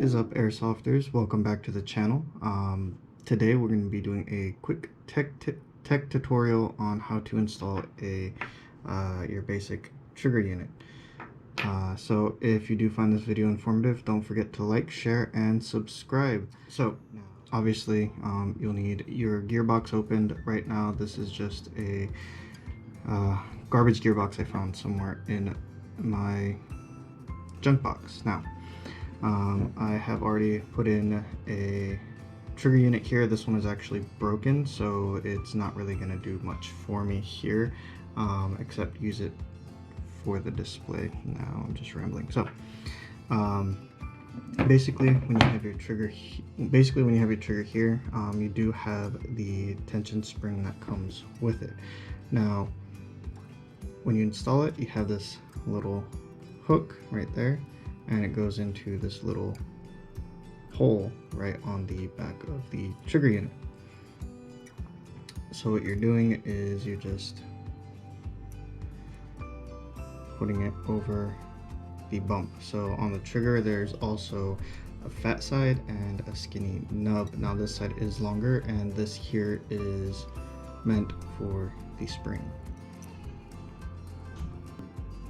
is up, airsofters? Welcome back to the channel. Today we're going to be doing a quick tech tutorial on how to install your basic trigger unit. So if you do find this video informative, don't forget to like, share, and subscribe. So obviously you'll need your gearbox opened. Right now this is just a garbage gearbox I found somewhere in my junk box. Now I have already put in a trigger unit here. This one is actually broken, so it's not really going to do much for me here, except use it for the display. Now I'm just rambling. So basically when you have your trigger here, you do have the tension spring that comes with it. Now when you install it, you have this little hook right there, and it goes into this little hole right on the back of the trigger unit. So what you're doing is you're just putting it over the bump. So on the trigger there's also a fat side and a skinny nub. Now this side is longer, and this here is meant for the spring.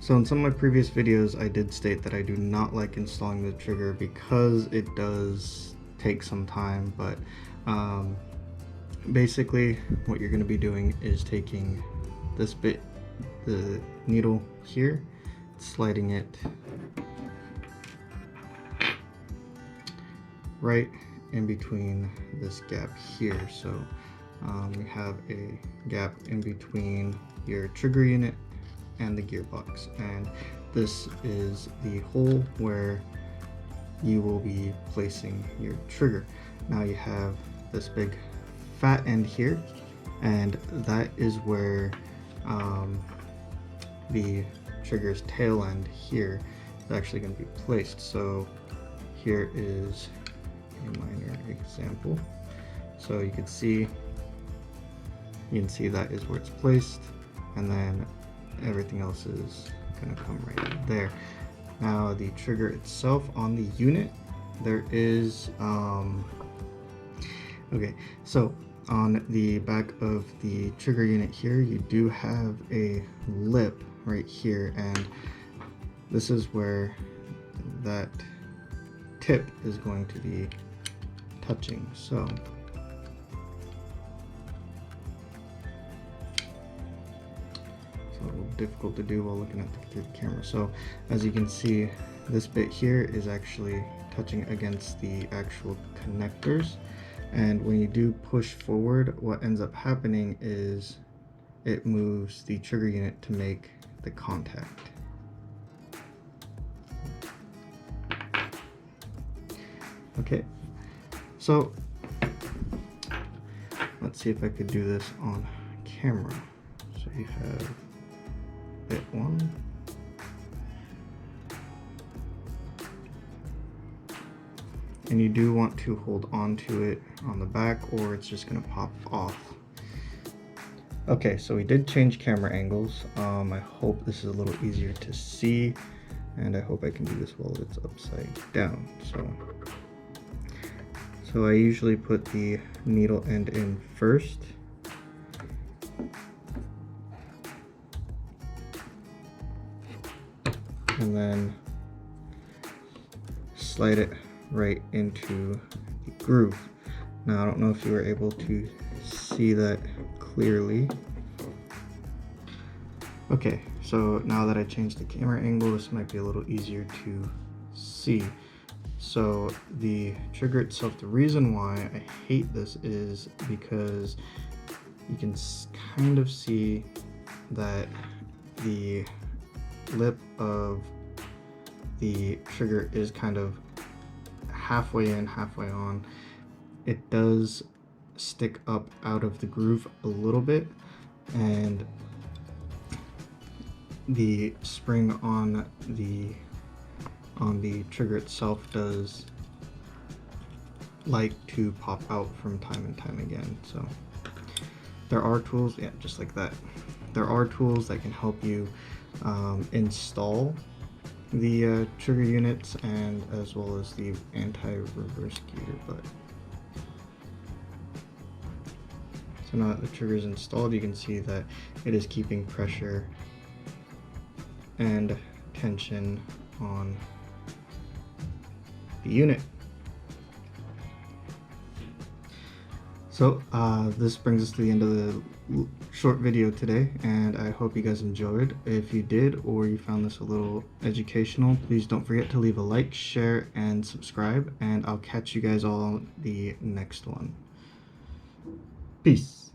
So in some of my previous videos I did state that I do not like installing the trigger because it does take some time, but basically what you're going to be doing is taking this bit, the needle here, sliding it right in between this gap here. So we have a gap in between your trigger unit and the gearbox, and this is the hole where you will be placing your trigger. Now you have this big fat end here, and that is where the trigger's tail end here is actually going to be placed. So here is a minor example. So you can see that is where it's placed, and then everything else is going to come right there. Now the trigger itself on the unit, there is okay, so on the back of the trigger unit here, you do have a lip right here, and this is where that tip is going to be touching. So a little difficult to do while looking through the camera. So as you can see, this bit here is actually touching against the actual connectors, and when you do push forward, what ends up happening is it moves the trigger unit to make the contact. Okay, so let's see if I could do this on camera. So you have bit one, and you do want to hold on to it on the back, or it's just going to pop off. Okay, so we did change camera angles. I hope this is a little easier to see, and I hope I can do this while it's upside down. So I usually put the needle end in first, and then slide it right into the groove. Now I don't know if you were able to see that clearly. Okay, so now that I changed the camera angle, this might be a little easier to see. So the trigger itself, the reason why I hate this is because you can kind of see that the lip of the trigger is kind of halfway in, halfway on. It does stick up out of the groove a little bit, and the spring on the trigger itself does like to pop out from time and time again. So there are tools, yeah, just like that. There are tools that can help you install the trigger units and as well as the anti-reverse gear butt. So now that the trigger is installed, you can see that it is keeping pressure and tension on the unit. So this brings us to the end of the short video today, and I hope you guys enjoyed. If you did, or you found this a little educational, please don't forget to leave a like, share, and subscribe, and I'll catch you guys all on the next one. Peace.